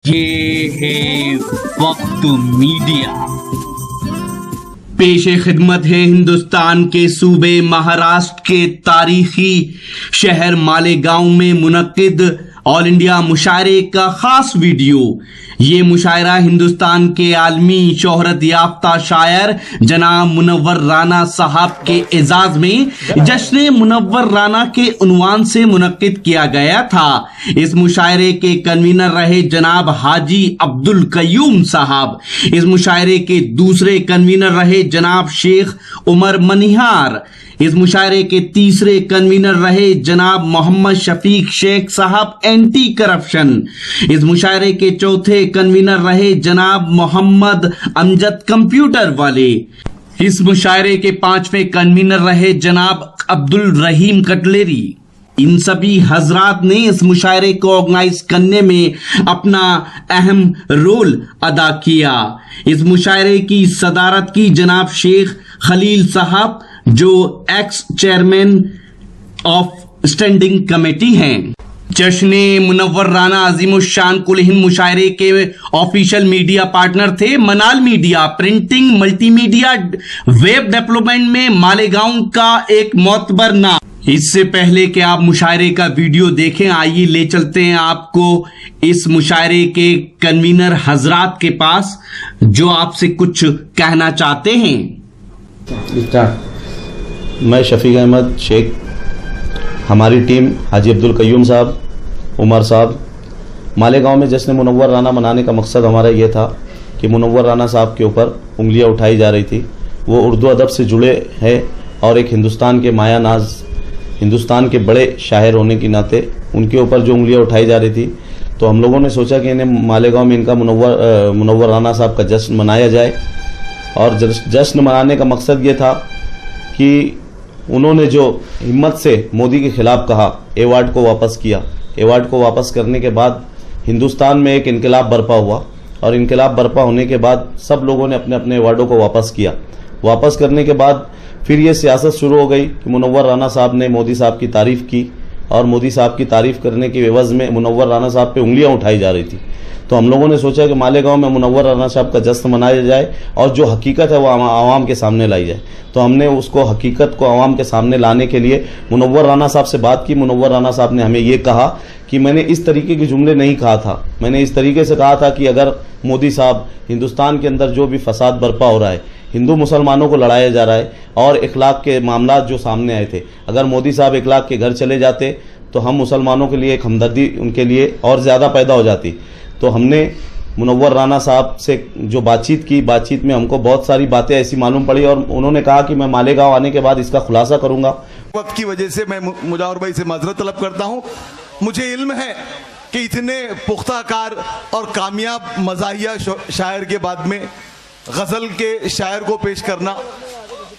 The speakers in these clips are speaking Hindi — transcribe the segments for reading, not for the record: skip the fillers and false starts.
ये है वक्त मीडिया। पेशे खिदमत है हिंदुस्तान के सूबे महाराष्ट्र के तारीखी शहर मालेगांव में मुनक्किद ऑल इंडिया मुशायरे का खास वीडियो। ये मुशायरा हिंदुस्तान के आलमी शोहरत याफ्ता शायर जनाब मुनव्वर राना साहब के एजाज में जश्न मुनव्वर राना के उन्वान से मुनक्किद किया गया था। इस मुशायरे के कन्वीनर रहे जनाब हाजी अब्दुल कयूम साहब। इस मुशायरे के दूसरे कन्वीनर रहे जनाब शेख उमर मनिहार। इस मुशायरे के तीसरे कन्वीनर रहे जनाब मोहम्मद शफीक शेख साहब एंटी करप्शन। इस मुशायरे के चौथे कन्वीनर रहे जनाब मोहम्मद अमजद कंप्यूटर वाले। इस मुशायरे के पांचवें कन्वीनर रहे जनाब अब्दुल रहीम कटलेरी। इन सभी हजरात ने इस मुशायरे को ऑर्गेनाइज करने में अपना अहम रोल अदा किया। इस मुशायरे की सदारत की जनाब शेख खलील साहब जो x chairman of standing committee हैं। जश्न मुनव्वर राना अजीमुशान कुल हिंद मुशायरे के ऑफिशियल मीडिया पार्टनर थे मनाल media. Printing, multimedia, web development में मालेगांव का एक मोतबर नाम। इससे पहले कि आप मुशायरे का वीडियो देखें, आइए ले चलते हैं आपको इस मुशायरे के कन्वीनर हजरात के पास जो आपसे कुछ कहना चाहते हैं। मैं शफीक अहमद शेख, हमारी टीम हाजी अब्दुल कयूम साहब, उमर साहब। मालेगांव में जश्न मुनव्वर राना मनाने का मकसद हमारा ये था कि मुनव्वर राना साहब के ऊपर उंगलियां उठाई जा रही थी। वो उर्दू अदब से जुड़े हैं और एक हिंदुस्तान के माया नाज, हिंदुस्तान के बड़े शायर होने के नाते उनके ऊपर जो उंगलियां उठाई जा रही थी, तो हम लोगों ने सोचा कि इन्हें मालेगांव में इनका मुनव्वर राना साहब का जश्न मनाया जाए। और जश्न मनाने का मकसद ये था कि उन्होंने जो हिम्मत से मोदी के खिलाफ कहा, अवार्ड को वापस किया। अवार्ड को वापस करने के बाद हिंदुस्तान में एक इनकलाब बर्पा हुआ और इनकलाब बर्पा होने के बाद सब लोगों ने अपने अपने अवार्डों को वापस किया। वापस करने के बाद फिर ये सियासत शुरू हो गई कि मुनव्वर राना साहब ने मोदी साहब की तारीफ की और मोदी साहब की तारीफ करने की एवज में मुनव्वर राना साहब पे उंगलियां उठाई जा रही थी। तो हम लोगों ने सोचा कि मालेगांव में मुनव्वर राना साहब का जश्न मनाया जाए और जो हकीकत है वो आवाम के सामने लाई जाए। तो हमने उसको हकीकत को आवाम के सामने लाने के लिए मुनव्वर राना साहब से बात की। मुनव्वर राना साहब ने हमें ये कहा कि मैंने इस तरीके के जुमले नहीं कहा था, मैंने इस तरीके से कहा था कि अगर मोदी साहब हिंदुस्तान के अंदर जो भी फसाद बर्पा हो रहा है, हिंदू मुसलमानों को लड़ाया जा रहा है और इखलाक के मामला जो सामने आए थे, अगर मोदी साहब इखलाक के घर चले जाते तो हम मुसलमानों के लिए एक हमदर्दी उनके लिए और ज़्यादा पैदा हो जाती। तो हमने मुनव्वर राना साहब से जो बातचीत की, बातचीत में हमको बहुत सारी बातें ऐसी मालूम पड़ी और उन्होंने कहा कि मैं मालेगांव आने के बाद इसका खुलासा करूंगा। वक्त की वजह से मैं मुजावर भाई से माजरत तलब करता हूं। मुझे इल्म है कि इतने पुख्ताकार और कामयाब मज़ाहिया शायर के बाद में गज़ल के शायर को पेश करना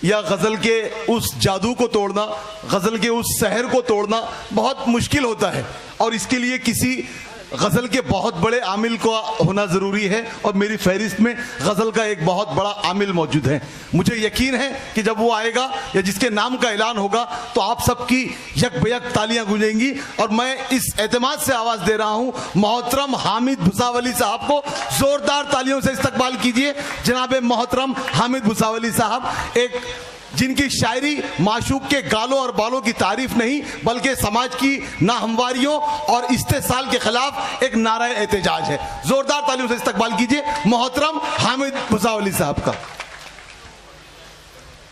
या गज़ल के उस जादू को तोड़ना, गज़ल के उस सहर को तोड़ना बहुत मुश्किल होता है और इसके लिए किसी गज़ल के बहुत बड़े आमिल को होना ज़रूरी है और मेरी फहरिस्त में गज़ल का एक बहुत बड़ा आमिल मौजूद है। मुझे यकीन है कि जब वो आएगा या जिसके नाम का ऐलान होगा तो आप सबकी यकबयक तालियां गूंजेंगी और मैं इस एतमाद से आवाज़ दे रहा हूँ मोहतरम हामिद भुसावली साहब को ज़ोरदार तालियों से इस्तकबाल कीजिए। जनाब मोहतरम हामिद भुसावली साहब, एक जिनकी शायरी माशूक के गालों और बालों की तारीफ नहीं बल्कि समाज की नाहमवारियों और इस्तेसाल के खिलाफ एक नारा एहतजाज है। जोरदार तालियों से इस्तकबाल कीजिए मोहतरम हामिद भुसावली साहब का।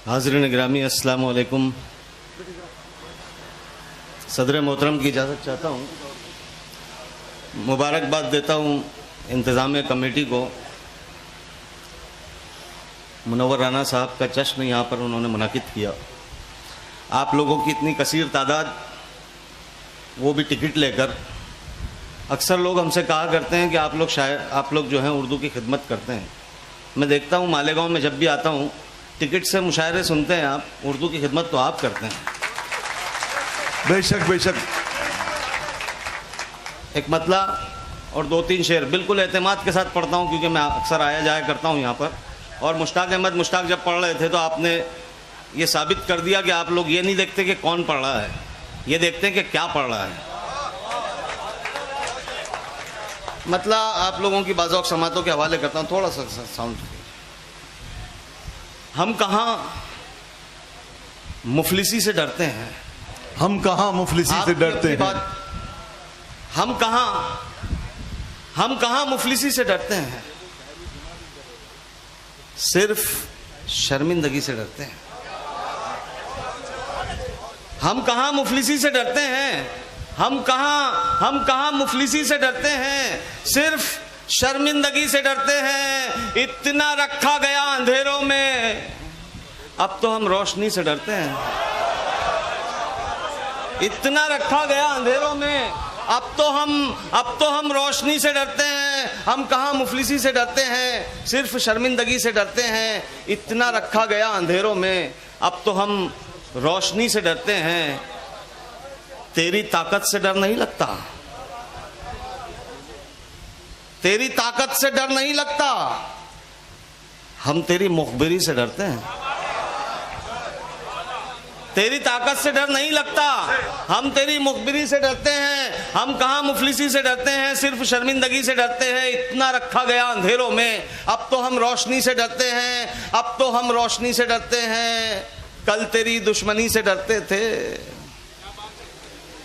हाज़रीन गिरामी अस्सलाम वालेकुम। सदर मोहतरम की इजाज़त चाहता हूँ, मुबारकबाद देता हूँ इंतज़ामिया कमेटी को। मुनव्वर राना साहब का जश्न यहाँ पर उन्होंने मुनाकिद किया। आप लोगों की इतनी कसीर तादाद, वो भी टिकट लेकर। अक्सर लोग हमसे कहा करते हैं कि आप लोग जो हैं उर्दू की खिदमत करते हैं। मैं देखता हूँ मालेगांव में जब भी आता हूँ टिकट से मुशायरे सुनते हैं आप, उर्दू की खिदमत तो आप करते हैं। बेशक बेशक। एक मतला और 2-3 शेर बिल्कुल एतमाद के साथ पढ़ता हूँ क्योंकि मैं अक्सर आया जाया करता हूँ यहाँ पर। और मुश्ताक जब पढ़ रहे थे तो आपने ये साबित कर दिया कि आप लोग ये नहीं देखते कि कौन पढ़ रहा है, ये देखते हैं कि क्या पढ़ रहा है। मतलब आप लोगों की बाज़ौक समातों के हवाले करता हूँ, थोड़ा सा साउंड। हम कहाँ मुफलिसी से डरते हैं, हम कहाँ मुफलिसी से आपकी डरते अपनी हैं। बात, हम कहाँ मुफलिसी से डरते हैं, सिर्फ शर्मिंदगी से डरते हैं। हम कहाँ मुफलिसी से डरते हैं, हम कहाँ मुफलिसी से डरते हैं, सिर्फ शर्मिंदगी से डरते हैं। इतना रखा गया अंधेरों में, अब तो हम रोशनी से डरते हैं। इतना रखा गया अंधेरों में, अब तो हम रोशनी से डरते हैं। हम कहाँ मुफलिसी से डरते हैं, सिर्फ शर्मिंदगी से डरते हैं। इतना रखा गया अंधेरों में, अब तो हम रोशनी से डरते हैं। तेरी ताकत से डर नहीं लगता, तेरी ताकत से डर नहीं लगता, हम तेरी मुखबिरी से डरते हैं। तेरी ताकत से डर नहीं लगता, हम तेरी मुखबिरी से डरते हैं। हम कहाँ मुफलिसी से डरते हैं, सिर्फ शर्मिंदगी से डरते हैं। इतना रखा गया अंधेरों में, अब तो हम रोशनी से डरते हैं। अब तो हम रोशनी से डरते हैं। कल तेरी दुश्मनी से डरते थे,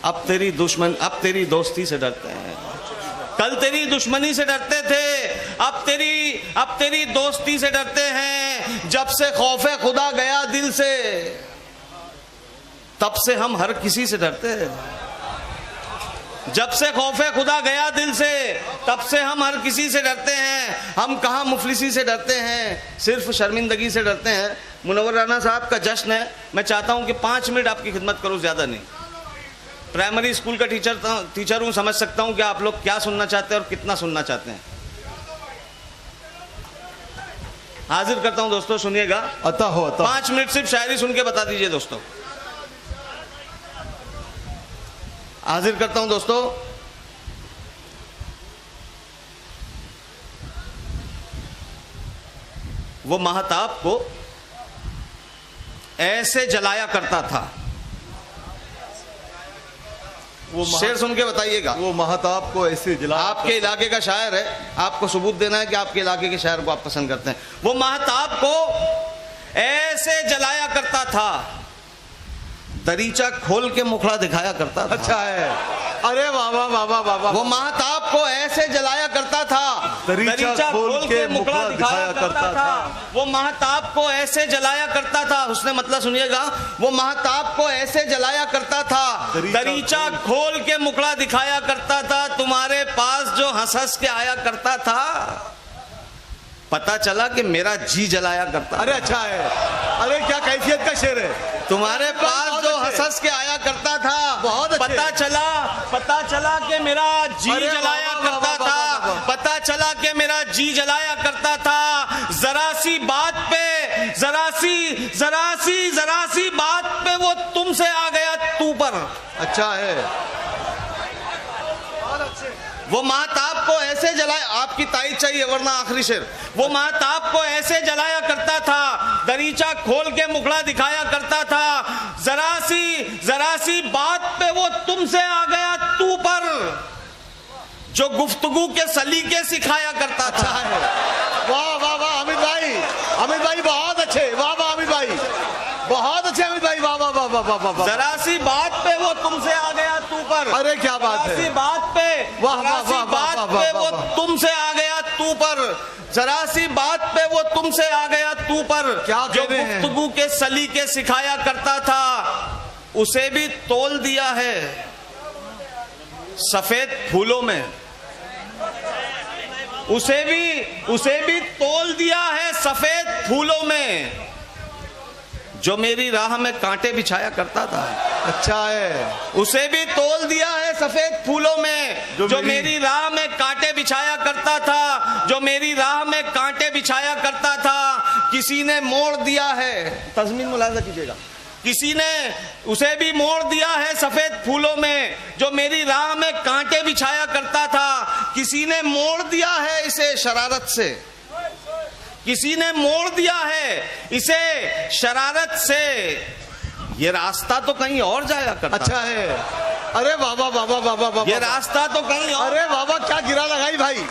अब तेरी दोस्ती से डरते हैं। कल तेरी दुश्मनी से डरते थे, अब तेरी दोस्ती से डरते हैं। जब से खौफे खुदा गया दिल से, तब से हम हर किसी से डरते हैं। जब से खौफे खुदा गया दिल से, तब से हम हर किसी से डरते हैं। हम कहाँ मुफलिसी से डरते हैं, सिर्फ शर्मिंदगी से डरते हैं। मुनव्वर राना साहब का जश्न है, मैं चाहता हूं कि 5 मिनट आपकी खिदमत करूं, ज्यादा नहीं। प्राइमरी स्कूल का टीचर हूं, समझ सकता हूं कि आप लोग क्या सुनना चाहते हैं और कितना सुनना चाहते हैं। हाजिर करता हूं दोस्तों, सुनिएगा। अता हो 5 मिनट सिर्फ शायरी सुन के बता दीजिए दोस्तों। हाजिर करता हूं दोस्तों। वो महताब को ऐसे जलाया करता था। शेर सुन के बताइएगा। वो महताब को ऐसे जला, आपके इलाके का शायर है, आपको सबूत देना है कि आपके इलाके के शायर को आप पसंद करते हैं। वो महताब को ऐसे जलाया करता था, दरीचा खोल के मुखड़ा दिखाया करता था। अच्छा है, अरे वाह वाह वाह वाह वाह वाह। वो महताब को ऐसे जलाया करता था, दरीचा खोल के मुखड़ा दिखाया करता था। वो महताब को ऐसे जलाया करता था, उसने मतलब सुनिएगा। वो महताब को ऐसे जलाया करता था, दरीचा खोल के मुखड़ा दिखाया करता था। तुम्हारे पास जो हंस हंस के आया करता था, पता चला कि मेरा जी जलाया करता। अरे अच्छा है, अरे क्या कैफियत का शेर है। तुम्हारे पास जो हंस हंस के आया करता था, बहुत अच्छे। पता चला कि मेरा जी जलाया करता था। पता चला कि मेरा जी जलाया करता था। जरा सी बात पे वो तुमसे आ गया तू पर। अच्छा है, वो महताब को ऐसे जलाया, आपकी तारीफ चाहिए वरना आखिरी शेर। वो महताब को ऐसे जलाया करता था, दरीचा खोल के मुखड़ा दिखाया करता था। जरा सी बात पे वो तुमसे आ गया तू पर, जो गुफ्तगू के सलीके सिखाया करता था। अच्छा है, वाह वाह वाह अमित भाई बहुत अच्छे, वाह वाह अमित भाई बहुत अच्छे, अमित भाई वाह वाह वाह वाह वाह वाह। जरा सी बात पे वो तुमसे आ गया तू पर। अरे क्या बात है, जरा सी बात पे वो तुमसे आ गया तू पर। जरा सी बात पे वो तुमसे आ गया तू पर, क्या जो गुफ्तगू के सलीके सिखाया करता था, उसे भी तोल दिया है सफेद फूलों में। उसे भी तोल दिया है सफेद फूलों में, जो मेरी राह में कांटे बिछाया करता था। अच्छा है, उसे भी तोल दिया है सफेद फूलों में, जो मेरी राह में कांटे बिछाया करता था। जो मेरी राह में कांटे बिछाया करता था, किसी ने मोड़ दिया है, तज़मीन मुलाज़ा कीजिएगा। किसी ने उसे भी मोड़ दिया है सफेद फूलों में, जो मेरी राह में कांटे बिछाया करता था। किसी ने मोड़ दिया है इसे शरारत से, किसी ने मोड़ दिया है इसे शरारत से। ये रास्ता तो कहीं और जाया करता। अच्छा है, अरे बाबा बाबा बाबा बाबा, ये रास्ता तो कहीं और, अरे बाबा क्या गिरा लगाई भाई,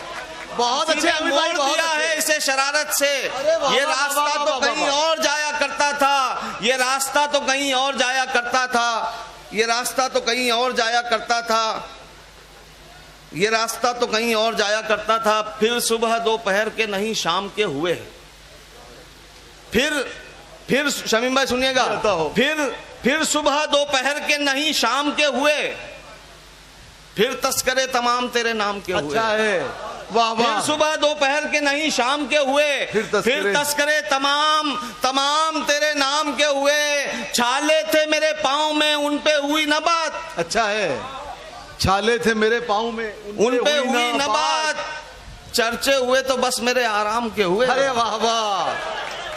बहुत अच्छे इसीने अमित भाई, मोड़ बहुत दिया अच्छे। है इसे शरारत से। अरे वाह, ये वाह, रास्ता वाह, तो वाह, कहीं वाह। और जाया करता था, ये रास्ता तो कहीं और जाया करता था, ये रास्ता तो कहीं और जाया करता था, ये रास्ता तो कहीं और जाया करता था। फिर सुबह दोपहर के नहीं शाम के हुए, फिर शमीम भाई सुनिएगा, बताओ। फिर सुबह दोपहर के नहीं शाम के हुए, फिर तस्करे तमाम तेरे नाम के हुए। अच्छा है, वाह फिर वाह, सुबह दोपहर के नहीं शाम के हुए, फिर तस्करे तमाम तेरे नाम के हुए। छाले थे मेरे पाँव में उन पे हुई न बात, अच्छा है, छाले थे मेरे पाँव में उन पे हुई न बात, चर्चे हुए तो बस मेरे आराम के हुए। अरे वाह वाह,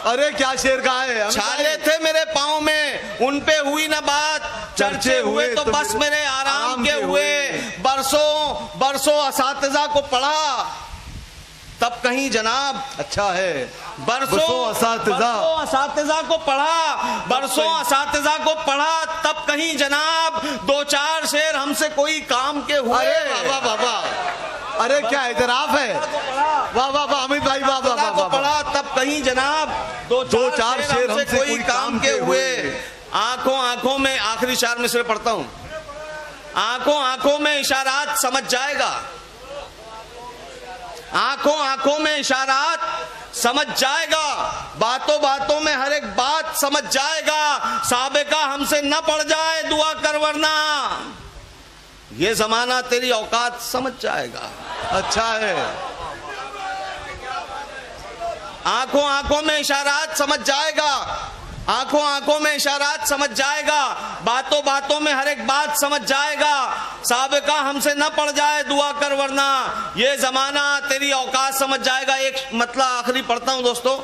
अरे क्या शेर कहा है अमित छाले भाई? थे मेरे पाँव में उन पे हुई न बात, चर्चे हुए तो बस मेरे आराम के हुए। बरसों असातिज़ा को पढ़ा तब कहीं जनाब, अच्छा है, बरसों असातिज़ा को पढ़ा, बरसों असातिज़ा को पढ़ा तब कहीं जनाब, दो चार शेर हमसे कोई काम के हुए। अरे बाबा बाबा, अरे क्या इतराफ है, वाह वाह वाह अमित भाई, वाह वाह वाह, पढ़ा तब कहीं जनाब, दो चार शेर हमसे कोई काम के हुए। आंखों में, आखिरी चार मिसरे पढ़ता हूं, आंखों में इशारात समझ जाएगा, आंखों में इशारात समझ जाएगा, बातों में हर एक बात समझ जाएगा। साबिका हमसे न पड़ जाए दुआ कर वरना ये जमाना तेरी औकात समझ जाएगा। अच्छा है, आंखों में इशारात समझ जाएगा, आंखों में इशारात समझ जाएगा, बातों में हर एक बात समझ जाएगा। साबिका हमसे न पड़ जाए दुआ कर वरना ये जमाना तेरी औकात समझ जाएगा। एक मतलब आखिरी पढ़ता हूं दोस्तों,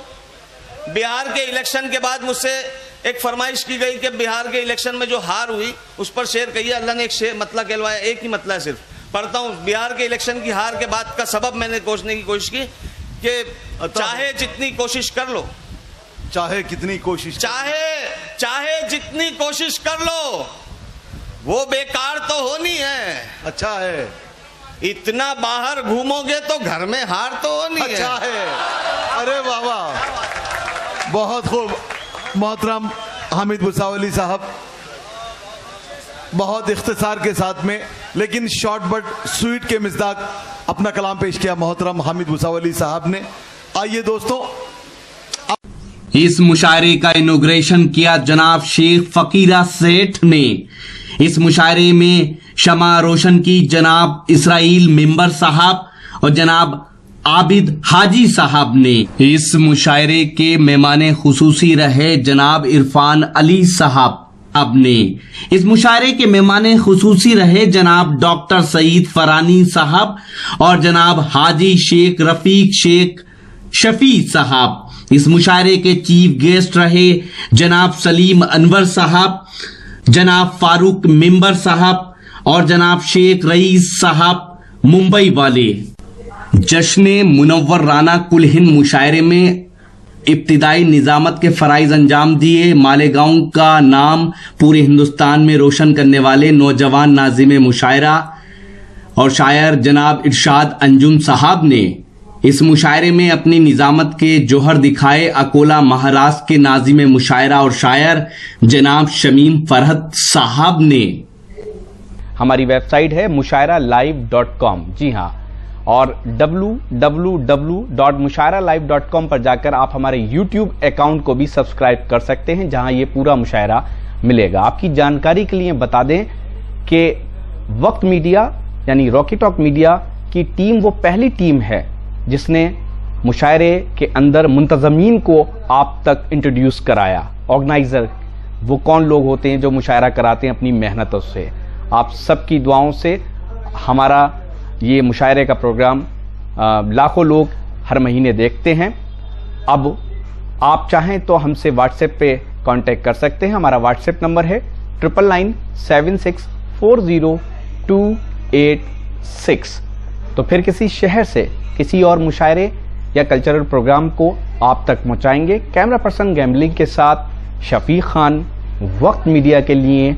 बिहार के इलेक्शन के बाद मुझसे एक फरमाइश की गई कि बिहार के इलेक्शन में जो हार हुई उस पर शेर कहिए। अल्लाह ने एक शेर मतलब कहलवाया, एक ही मतलब है सिर्फ, पढ़ता हूं। बिहार के इलेक्शन की हार के बाद का सबब मैंने कोसने की कोशिश की कि चाहे जितनी कोशिश कर लो, चाहे कितनी कोशिश, चाहे जितनी कोशिश कर लो वो बेकार तो होनी है। अच्छा है, इतना बाहर घूमोगे तो घर में हार तो होनी है। अच्छा है, अरे वाह वाह, बहुत खूब मोहतरम हामिद भुसावली साहब, बहुत इख्तिसार के साथ में लेकिन शॉर्ट बट स्वीट के मिज़दाक अपना कलाम पेश किया मोहतरम हामिद भुसावली साहब ने। आइए दोस्तों, इस मुशायरे का इनॉग्रेशन किया जनाब शेख फकीरा सेठ ने। इस मुशायरे में शमा रोशन की जनाब इसराइल मेंबर साहब और जनाब आबिद हाजी साहब ने। इस मुशायरे के मेहमान खुसूसी रहे जनाब इरफान अली साहब ने। इस मुशायरे के मेहमान खुसूसी रहे जनाब डॉक्टर सईद फरानी साहब और जनाब हाजी शेख रफीक शेख शफी साहब। इस मुशायरे के चीफ गेस्ट रहे जनाब सलीम अनवर साहब, जनाब फारूक मेंबर साहब और जनाब शेख रईस साहब मुंबई वाले। जश्न मुनव्वर राना कुल हिंद मुशायरे में इब्तिदाई निजामत के फराइज अंजाम दिए। मालेगांव का नाम पूरे हिंदुस्तान में रोशन करने वाले नौजवान नाजिम मुशायरा और शायर जनाब इरशाद अंजुम साहब ने इस मुशायरे में अपनी निजामत के जोहर दिखाए। अकोला महाराष्ट्र के नाजिम मुशायरा और शायर जनाब शमीम फरहत साहब ने। हमारी वेबसाइट है mushairalive.com, जी हाँ, और www.mushairalive.com पर जाकर आप हमारे YouTube अकाउंट को भी सब्सक्राइब कर सकते हैं, जहां ये पूरा मुशायरा मिलेगा। आपकी जानकारी के लिए बता दें कि वक्त मीडिया यानी रॉकी टॉक मीडिया की टीम वो पहली टीम है जिसने मुशायरे के अंदर मुंतज़मीन को आप तक इंट्रोड्यूस कराया। ऑर्गेनाइजर वो कौन लोग होते हैं जो मुशायरा कराते हैं अपनी मेहनतों से। आप सबकी दुआओं से हमारा ये मुशायरे का प्रोग्राम लाखों लोग हर महीने देखते हैं। अब आप चाहें तो हमसे व्हाट्सएप पे कांटेक्ट कर सकते हैं। हमारा व्हाट्सएप नंबर है 9997640286। तो फिर किसी शहर से किसी और मुशायरे या कल्चरल प्रोग्राम को आप तक पहुंचाएंगे। कैमरा पर्सन गैम्बलिंग के साथ शफीक खान, वक्त मीडिया के लिए